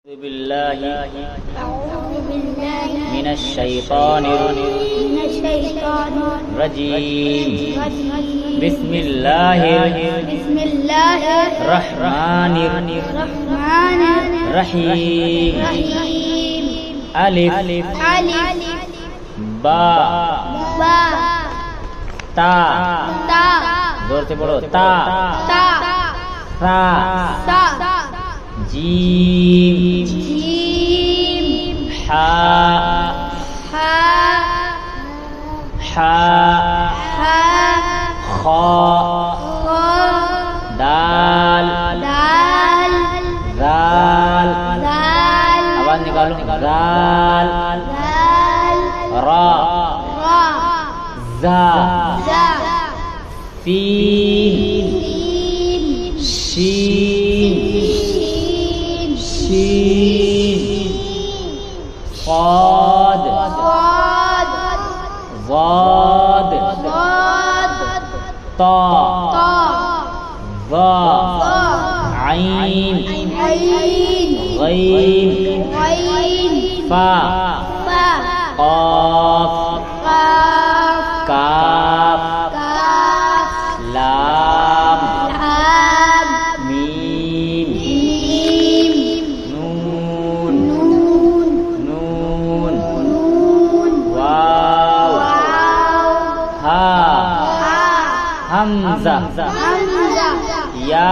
أعوذ بالله من الشيطان الرجيم بسم الله الرحمن الرحيم ألف با تا زور سے پڑھو تا را جیم حا خا دال زال آواز نکالو زال را زا سین شین صاد ضاد طا ظا عین غین فا قاف کاف لام میم نون واو ہا حمزہ یا